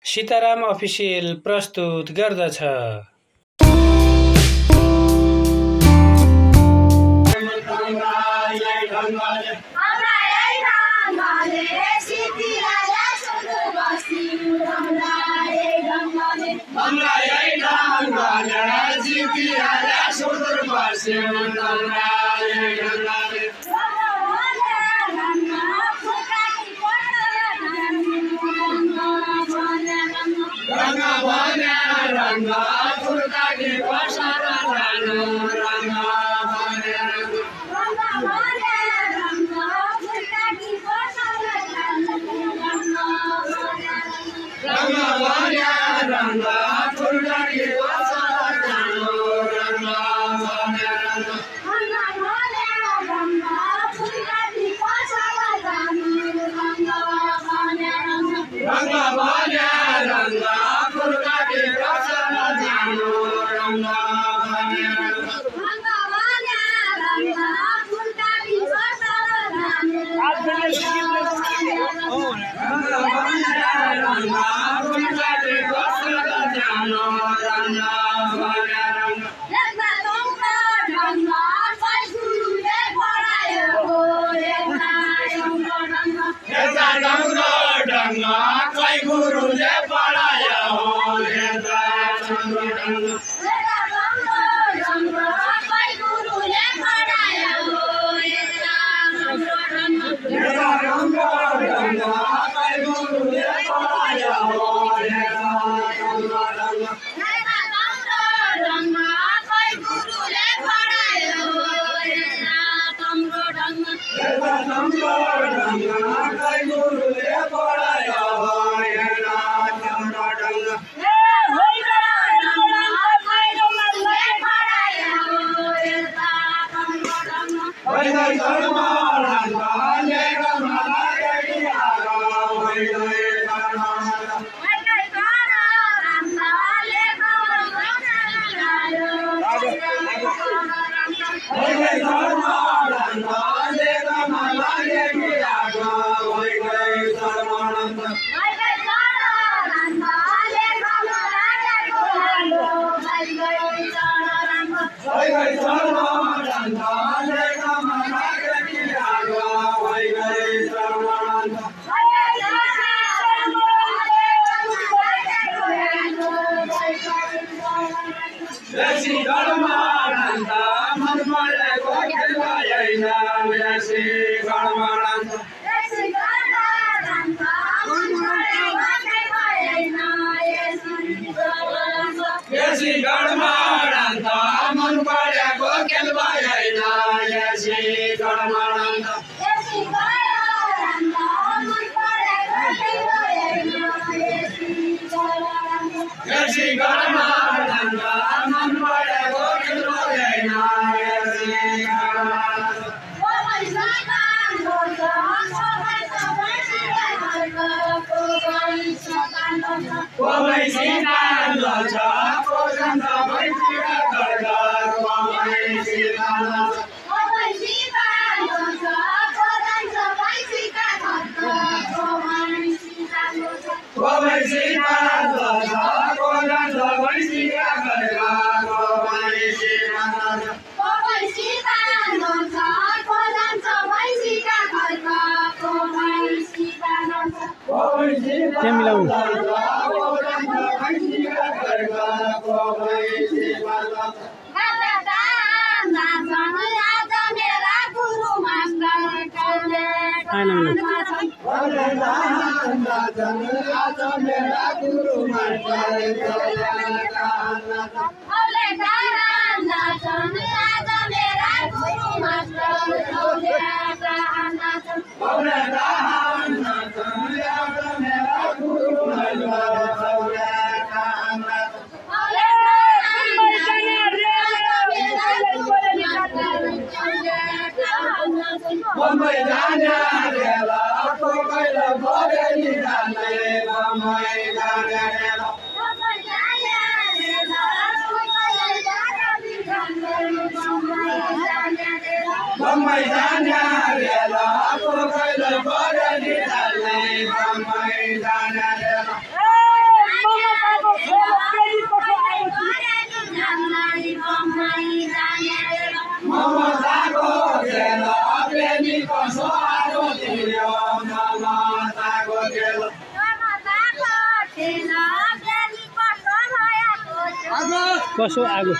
Sitaram official प्रस्तुत गर्दछ। कसो आगो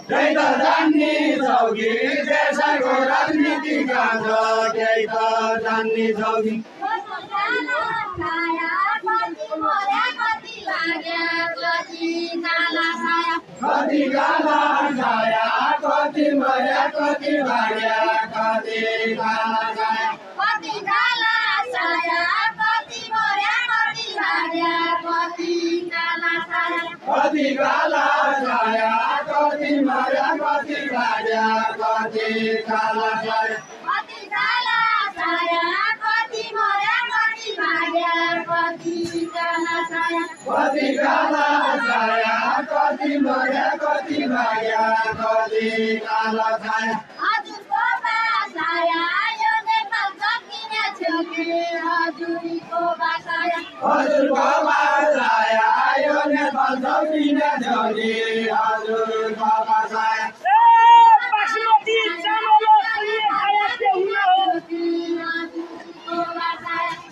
त्यही त जान्ने छौ कि देशको राजनीति कहाँ छ त्यही त जान्ने छौ कि कति काला छाया कति मर्या कति भाग्या कति काला छाया कति काला छाया कति मर्या कति भाग्या कति काला छाया कति काला छाया कति मर्या कति भाग्या कति काला छाया कति काला छाया कति मर्या कति भाग्या कति काला छाया कति काला छाया कति मर्या कति भाग्या कति काला छाया हजुरको बासाया यो नेपाल सकिने थियो कि हजुरको बासाया हजुरको बासाया यो नेपाल सकिने थियो कि हजुरको बासाया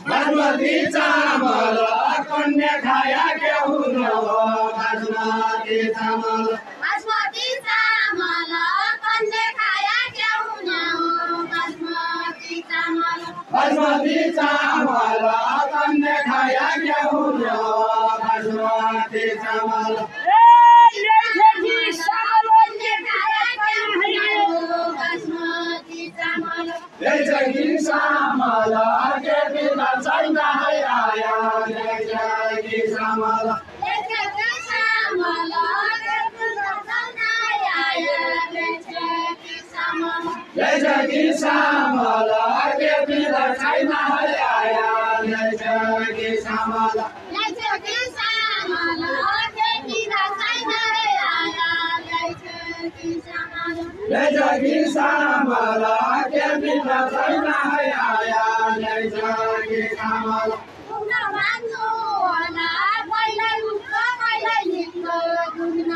बासमती चामल कन्या खाया के हुनु हो बासमती चामल बासमती चामल कन्या खाया के हुनु हो बासमती चामल बासमती चामल कन्या खाया के हुनु हो बासमती चामल लेजकी चामल के बिना छैन है आया लेजकी चामल लेजकी चामल के बिना छैन आया लेजकी चामल लेजकी चामल के बिना छैन है आया लेजकी चामल लेजकी चामल के बिना छैन आया लेजकी चामल लेजकी चामल के बिना छैन है आया लेजकी चामल दुख्न मान्नु होला कहिले उठ्छ कहिले निस्छ दुख्न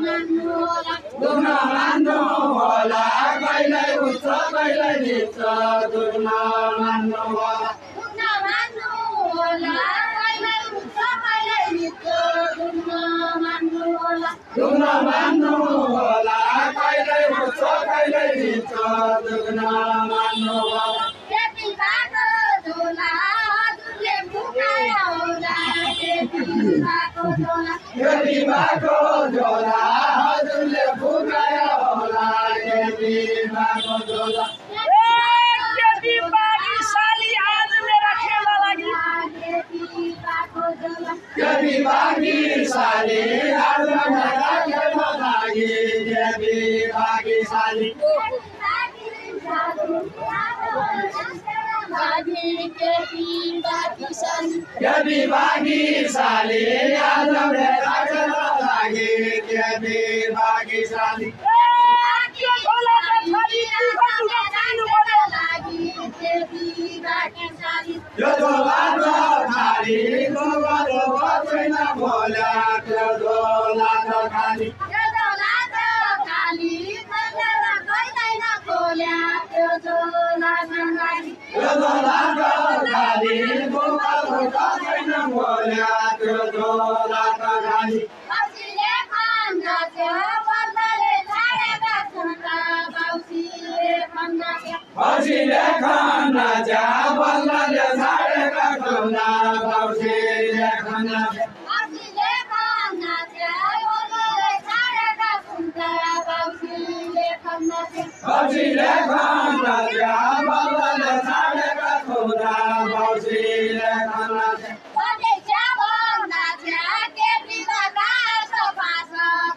मान्नु होला दुख्न मान्नु होला कहिले उठ्छ कहिले निस्छ दुख्न मान्नु होला दुख्न मान्नु होला कहिले उठ्छ कहिले निस्छ दुख्न मान्नु होला दुख्न मान्नु होला कहिले उठ्छ कहिले निस्छ दुख्न मान्नु होला केपी बाटो झोला हजुरले फुकायो होला केपी बाटो झोला केपी बाटो झोला हजुरले फुकायो होला केपी बाटो झोला केपी बागी साली आज मेरा खेला लागि केपी बाटो झोला केपी बागी साली आज मेरा खेला लागि केपी बागी साली केपी बागी साली आज मेरा खेला लागि केपी बागी साली यो झोला खाली गोबर छैन भोला त्यो झोला खाली यो झोला खाली त्यो झोला खाली यो झोला खाली गोबर छैन भोला त्यो झोला खाली बाउसीले खन्दाथ्यो बल्लले छाडेका खुन्दा बाउसीले खन्दाथ्यो बाउसीले खन्दाथ्यो बल्लले छाडेका खुन्दा बाउसीले खन्दाथ्यो बाउसीले खन्दाथ्यो बल्लले छाडेका खुन्दा बाउसीले खन्दाथ्यो बाउसीले खन्दाथ्यो बल्लले छाडेका खुन्दा बाउसीले खन्दाथ्यो कति चिया भन्दाथ्यो केपी बाबा सफास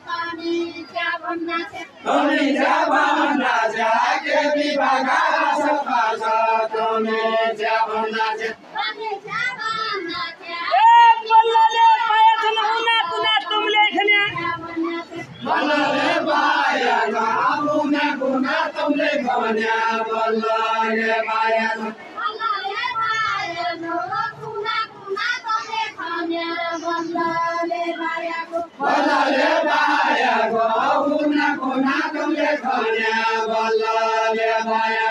पनि चिया भन्दाथ्यो तमी चिया भन्दाथ्यो केपी बाबा सफास तमी चिया भन्दाथ्यो पनि चिया भन्दाथ्यो बल्लले पाया छन् उना कुना तुमले खन्या बल्लले पाया कुना कुना तुमले खन्या बल्लले पाया बल्लले पाया कुना कुना तुमले खन्या बल्लले पाया बल्लले पाया कुना कुना तुमले खन्या बल्लले पाया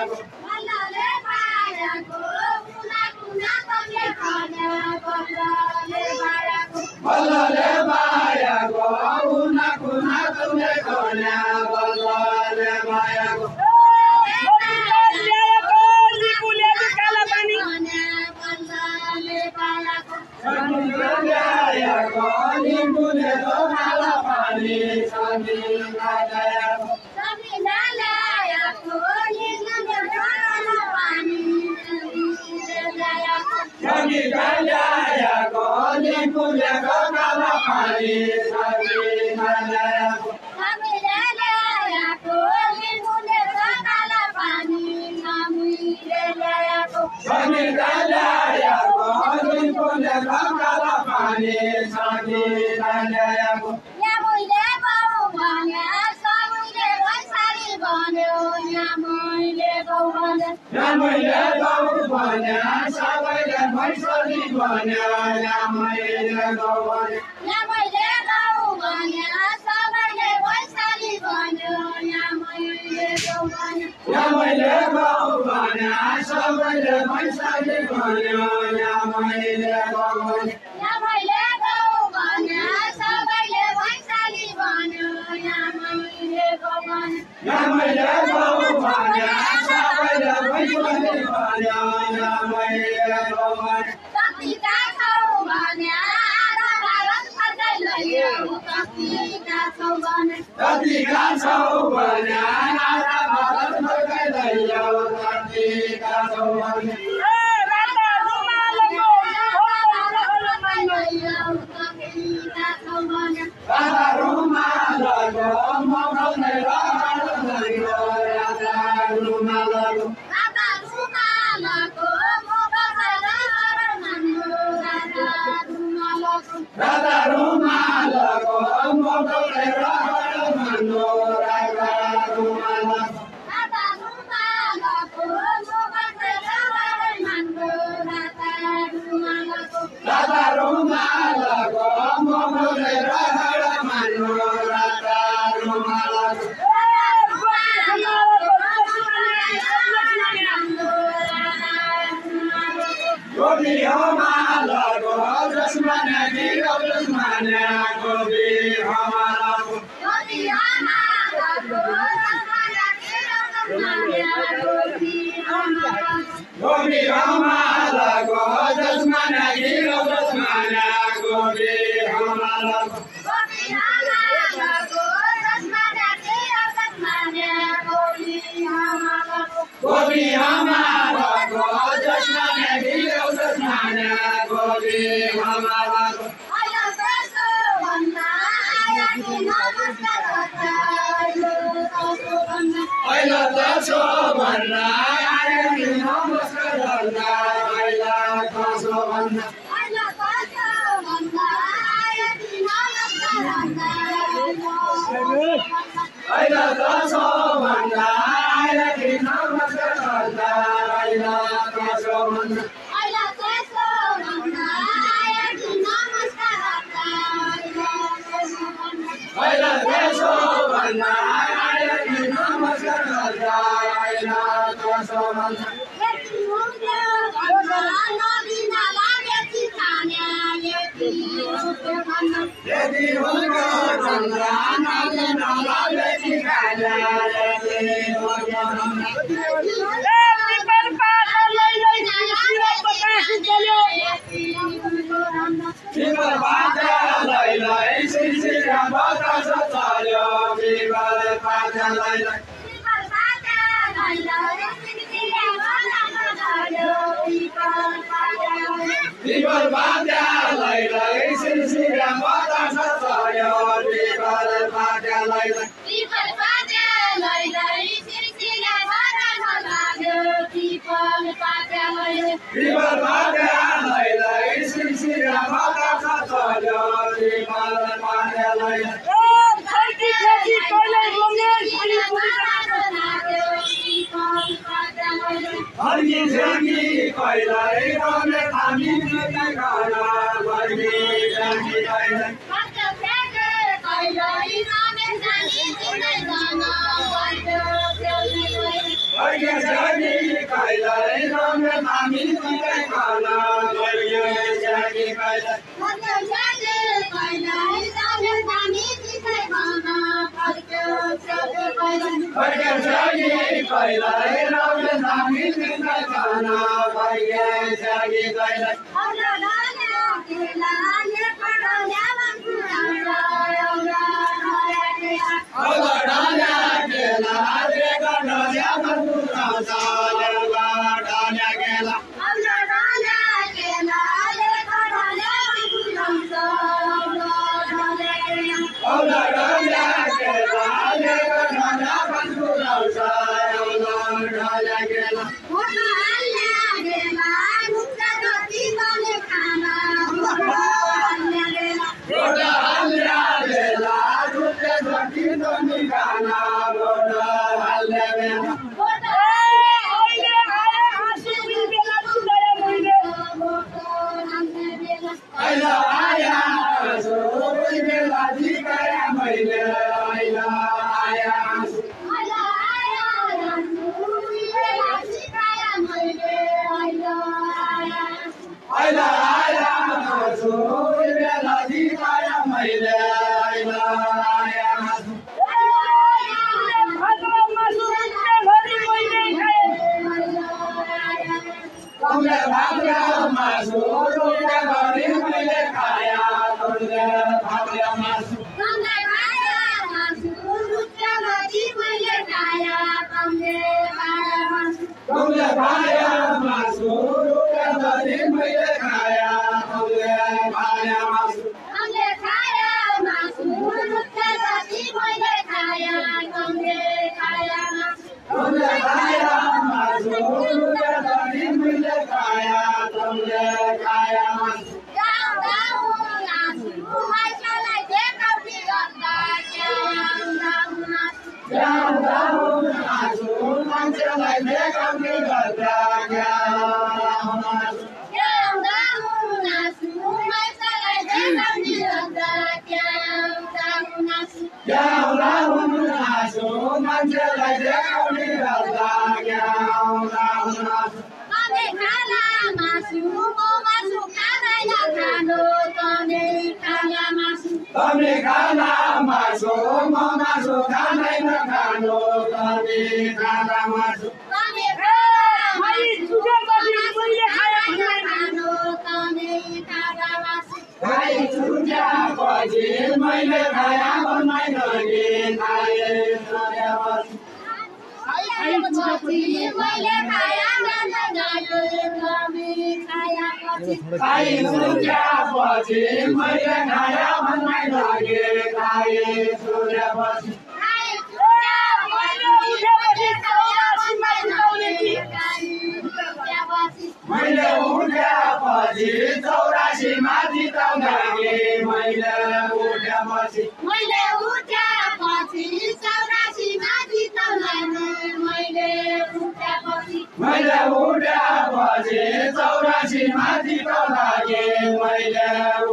बल्लले पाया कुना कुना तुमले खन्या बल्लले पाया बल्लले पाया कुना कुना तुमले खन्या पानी संविधानको संविधानको संविधानको निपुणको काला पानी संविधानको संविधानको निपुणको काला पानी संविधानको मैले गाउँ भन्या सबैले भैँसनी भन्या मैले गाउँ भन्या मैले गाउँ भन्या सबैले भैँसनी भन्या मैले गाउँ भन्या मैले गाउँ भन्या सबैले भैँसनी भन्या मैले गाउँ भन्या मैले गाउँ भन्या सबैले भैँसनी भन्या मैले गाउँ भन्या मैले गाउँ भन्या सबैले भैँसनी भन्या मैले गाउँ भन्या कतिका छौ भन्या आधा भारत फर्कै लैजाऊ कतिका छौ भन्या कतिका छौ भन्या आधा भारत फर्कै लैजाऊ कतिका छौ भन्या राधा रुमालको मौसमले राधा रुमालको राधा रुमालको मौसमले राधा मान्नु राधा रुमालको राधा रुमालको मौसमले राधा मान्नु राधा रुमालको गोबी हमालको जसमा गिरौ जसमा गोबी हमालको गोबी हमालको जसमा गिरौ जसमा गोबी हमालको गोबी हमालको जसमा गिरौ जसमा गोबी हमालको अहिले तसो भन्दा आयो नि नमस्कार गर्दा अहिले तसो भन्दा अहिले तसो भन्दा आयो नि नमस्कार गर्दा अहिले तसो भन्दा अहिले तसो भन्दा आयो नि नमस्कार गर्दा अहिले तसो भन्दा यदि हुनको चन्द्र नदी नलागे ठिकाना यदि हुनको बिमल पाजा लैलै सिलसिला बतास चल्यो बिमल पाजा लैलै बिमल पाजा लैलै सिलसिला बतास चल्यो बिमल पाजा लैलै बिमल पाजा लैलै सिलसिला बतास चल्यो बिमल पाजा लैलै हर्की झर्की कहिल्यै रमे थामी खाना हर्की झर्की कहिल्यै हर्की झर्की कहिल्यै रमे थामी खाना हर्की झर्की कहिल्यै हर्की झर्की कहिल्यै रमे थामी खाना हर्की झर्की कहिल्यै Hãy subscribe cho kênh Ghiền Mì Gõ để không bỏ lỡ औला ढल्या गेला लेको ढला बन्धुराउँछ औला ढल्या गेला फोटो हाल्ला गेला मुक्ता जति तले खाना फोटो हाल्ला गेला फोटो हाल्ला गेला रुप्पे जति तले खाना फोटो हाल्ला गेला फोटो अहिले आए हाँसी बेला सुधारे मैले फोटो हाल्ला गेला अहिले आया सोही बेला झिकाया मैले अहिले आया आला आया सुई बेला सिकाया मैले आइला आया अहिले आया सोही बेला झिकाया मैले अहिले आया भातमा मासु घरि मैले खाएँ तुमले भाग्य मासु रुप्पे घरि मैले खाया तुमले भाग्य मासु तुमले खाया मासु रुप्पे घरि मैले खाया तुमले खाया मासु तुमले भाग्य मासु रुप्पे घरि मैले खाया तुमले भाग्य मासु तुमले खाया मासु रुप्पे घरि मैले खाया तुमले खाया मासु तुमले भाग्य मासु रुप्पे घरि मैले खाया तुमले खाया मासु गाउँ गाउँ नाच्नु मान्छेलाई देखाउने गर्दा गाउँ नाच्नु गाउँ गाउँ नाच्नु मान्छेलाई देखाउने गर्दा गाउँ नाच्नु गाउँ गाउँ नाच्नु मान्छेलाई देखाउने गर्दा गाउँ नाच्नु गाउँ गाउँ नाच्नु मान्छेलाई देखाउने गर्दा गाउँ नाच्नु तने खाना मासु म मासु खाँदैन खानु तने खाना मासु तमे खाना मासु म मासु खाँदैन खानु तमे खाना मासु तने खाना मैले चुकेपछि मैले खाएँ खानु तने खाना मासु खाइ छुट्यापछि मैले खाया भन्दैन नि खाए छुट्यापछि मैले खाया खाइ छुट्यापछि मैले खाया भन्दैन नि खाए छुट्यापछि मैले उठ्यापछि 84 मा जिताउँदा कि मैले उठ्यापछि मैले उठ्यापछि 84 मा जिताउँदा मैले उठ्यापछि मैले उठ्यापछि 84 मा जिताउँदा कि मैले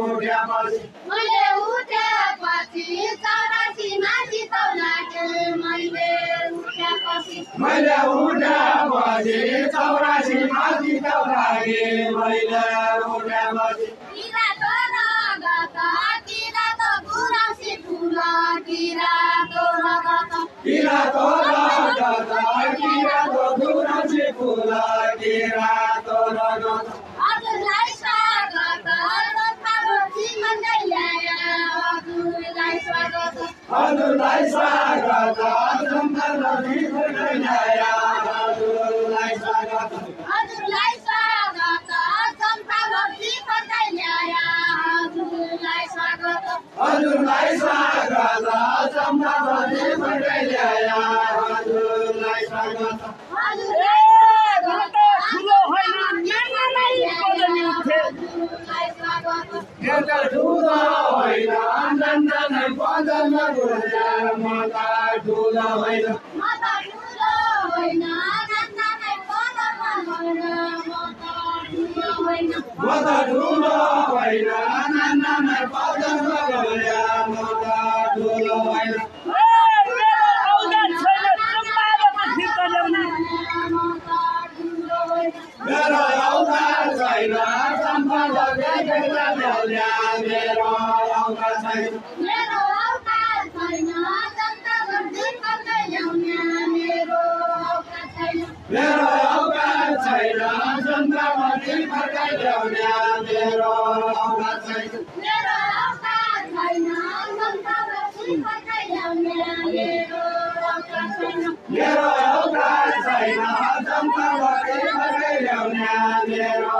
उठ्यापछि मैले उठ्यापछि 84 मा जिताउँदा मैले उठ्यापछि मैले उठ्यापछि 84 मा जिताउँदा कि मैले उठ्यापछि किरातो रगत किरातो गुराँसी फुल किरातो रगत किरातो रगत किरातो गुराँसी फुल किरातो रगत हजुरलाई स्वागत संस्थापछि भन्दै ल्याया हजुरलाई स्वागत हजुरलाई स्वागत संस्थापछि भन्दै ल्याया हजुरलाई स्वागत हजुरलाई स्वागत संस्थापछि भन्दै ल्याया हजुरलाई स्वागत हजुरलाई स्वागत संस्थापछि भन्दै ल्याया हजुरलाई स्वागत हजुरलाई घर त ठुलो होइन नानालाई बदली उठे हजुरलाई स्वागत एउटा ठुलो होइन नन्दनै पदमा गुर्जा म त ठुलो होइन म त ठुलो होइन नन्दनै पदमा होइन म त ठुलो होइन म त ठुलो होइन नन्दनै पदमा गुर्जा म त ठुलो होइन मेरो औजात छैन सम्पादक फिर्ता ल्याउने मेरो औजार छैन सम्पादक फिर्ता ल्याउने मेरो औजार छैन मेरो औकात छैन जनता गर्दै गर्दै ल्याउने मेरो औकात छैन मेरो औकार छैन जनताभरि फर्काइ ल्याउने मेरो औकार छैन मेरो औकात छैन जनता गर्दै गर्दै ल्याउने मेरो औकात छैन मेरो औकार छैन जनताभरि फर्काइ ल्याउने मेरो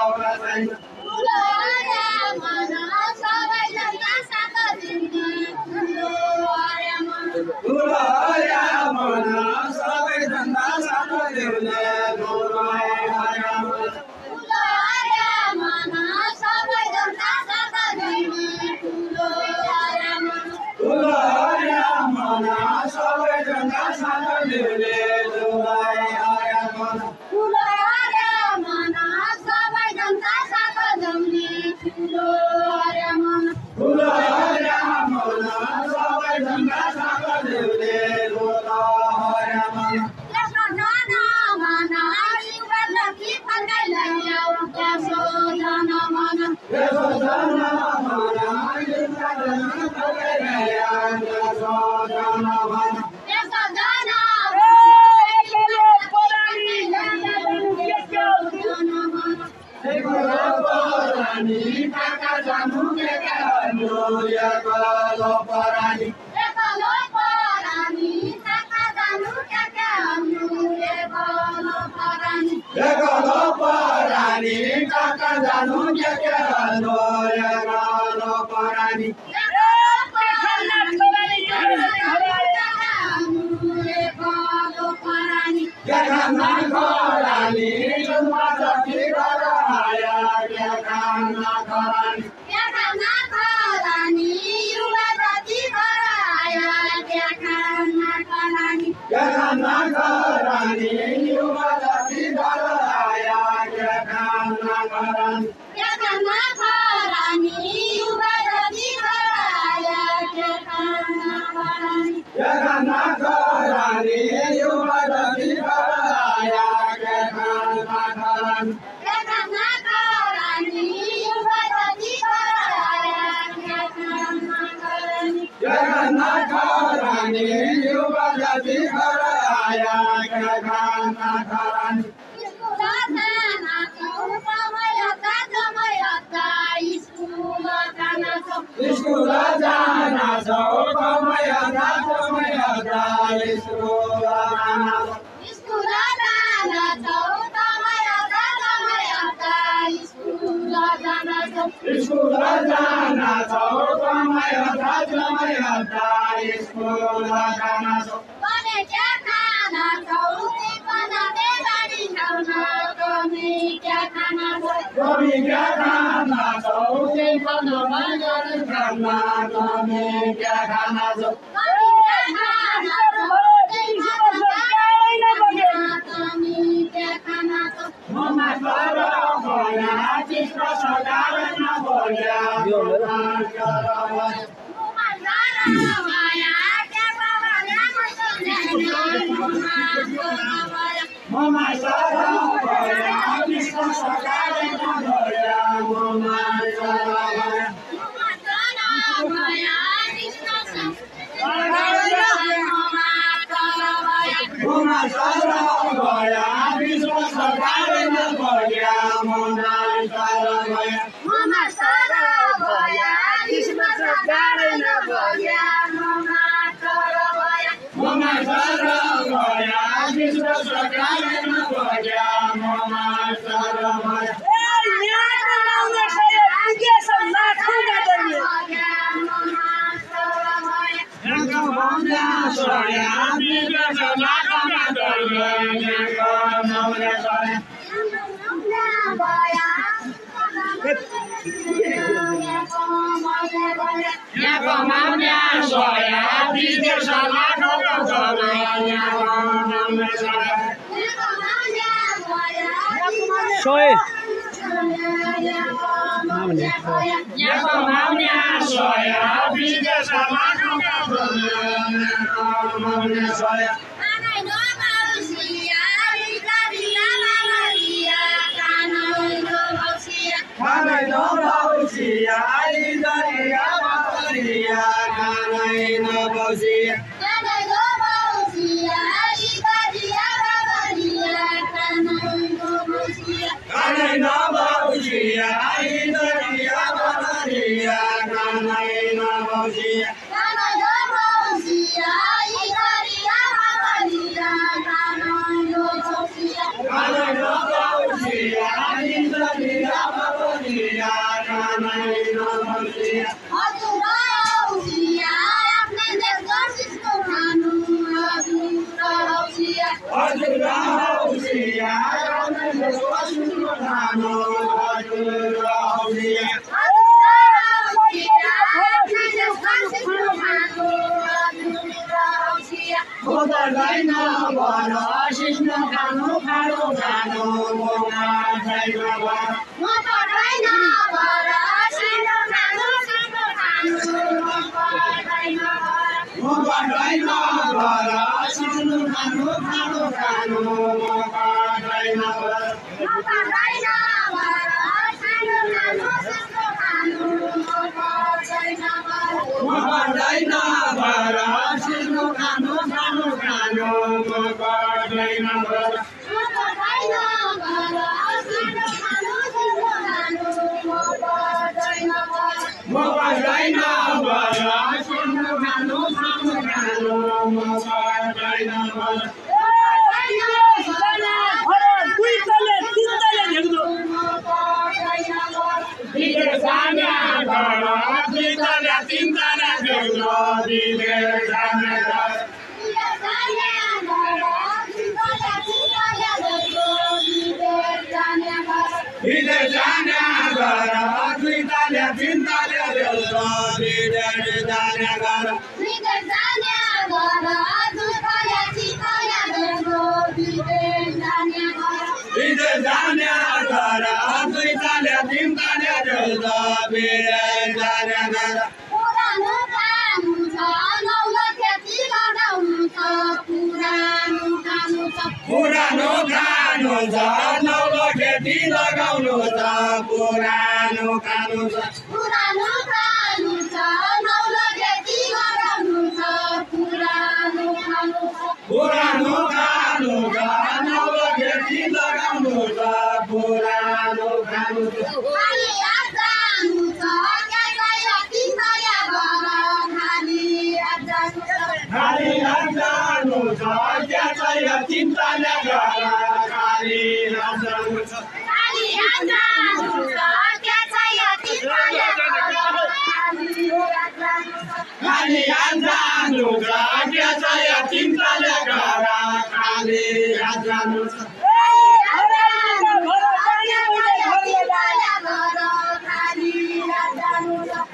औकार छैन ठुलो आया मन सबैलाई आशा गरिदिने दिले दुलाई आया मन ठुलो अरे मन सबै जनता साथ जाउने ठुलो अरे मन ठुलो अरे मन सबै जनता साथ दिले दुलाई आया मन त्यसो जन मन युवा जति फर्काइलाई ल्याऊ त्यसो जन मन त्यसो जन मन युवा जति फर्काइलाई ल्याऊ त्यसो जन मन त्यसो जन एकले परानी जन मन एकलो परानी काका जानु के कालो एकलो परानी एकलो परानी काका जानु के कालो एकलो परानी एकलो परानी काका जानु के कालो एकलो परानी Jangan korani, cuma jadi koraya. Jangan korani, Jangan korani, cuma jadi koraya. Jangan korani, jangan korani, cuma jadi koraya. Jangan korani, Jangan korani, cuma jadi koraya. Jangan korani, jangan korani, cuma jadi koraya. Jangan korani. Jangan korani, cuma jadi koraya. Jangan korani. Jangan korani, cuma jadi koraya. Jangan korani. Sekolah jana jauh kamaya kamaya sekolah jana sekolah jana jauh kamaya kamaya sekolah jana kami kya khana jauh kana magar khana kami kya khana jauh mama sara hoya citra sadara na hoya mama sara hoya mama sara hoya citra sadara na hoya mama sara hoya mama sara hoya citra sadara na hoya mama sara hoya Mama Sara Boya, Krishna Sagarana Boya, Mama Sara Boya, mama sara hoya citra sadara na hoya mama sara hoya Soy. Hallelujah. पर्दैन भर सिस्नो खानु खानु खानु म पर्दैन भर म पर्दैन भर सिस्नो खानु सिस्नो खानु म पर्दैन भर म पर्दैन भर सिस्नो खानु खानु खानु म पर्दैन भर म पर्दैन भर सिस्नो खानु सिस्नो खानु म पर्दैन भर म पर्दैन भर सिस्नो खानु खानु खानु म पर्दैन भर म पर्दैन भर सिस्नो खानु सिस्नो खानु म पर्दैन भर म पर्दैन भर सिस्नो खानु खानु खानु म पर्दैन भर दुई तले तिन तले झेक्दो विदेश जाने घर दुई तले तिन तले झेक्दो विदेश जाने घर विदेश जाने घर दुई तले तिन तले झेक्दो विदेश जाने घर विदेश जाने घर दुई तले तिन तले झेक्दो विदेश जाने घर विदेश जाने घर दुई तले तिन तले झेक्दो विदेश जाने घर पुरानो कानु छ नौलो खेती लगाउनु छ पुरानो कानु छ पुरानो खानु छ नौलो खेती लगाउनु छ पुरानो खानु छ पुरानो कानु छ नौलो खेती लगाउनु छ पुरानो कानु छ पुरानो खानु छ नौलो खेती लगाउनु छ पुरानो खानु छ खाली आजानु छ क्या तिनतले घर खाली आजानु छ खाली जानु छ क्या छैन चिन्ताले घर खाली जानु छ खाली आजानु छ क्या तिनतले घर खाली आजानु छ खाली जानु छ क्या छैन चिन्ताले घर खाली जानु छ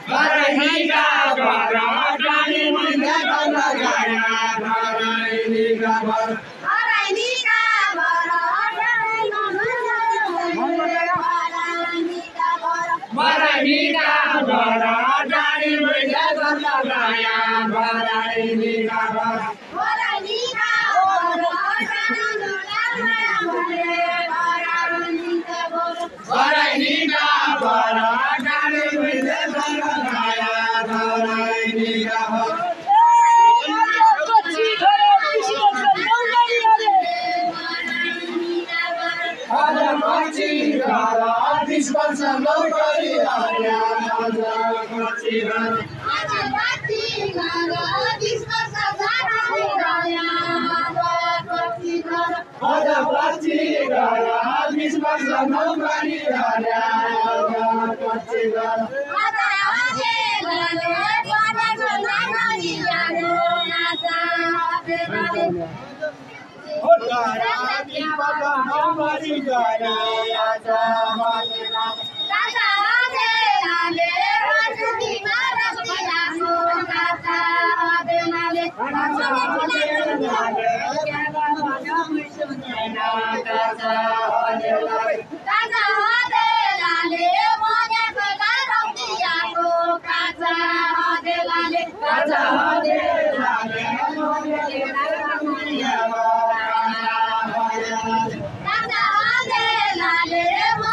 घरैनिका घर गाडी मैले गर्न गया घरैनिका घर घरैनिका घर गाडी मैले गर्न गया घरैनिका घर घरैनिका घर गाडी मैले गर्न गया घरैनिका घर आज पछि घर 20 वर्ष नौकरी हाल्या आज पछि घर आज पछि घर 20 वर्ष नौकरी हाल्या आज पछि घर आज पछि घर 20 वर्ष नौकरी हाल्या आज पछि घर नौकरी गरे आज Lalle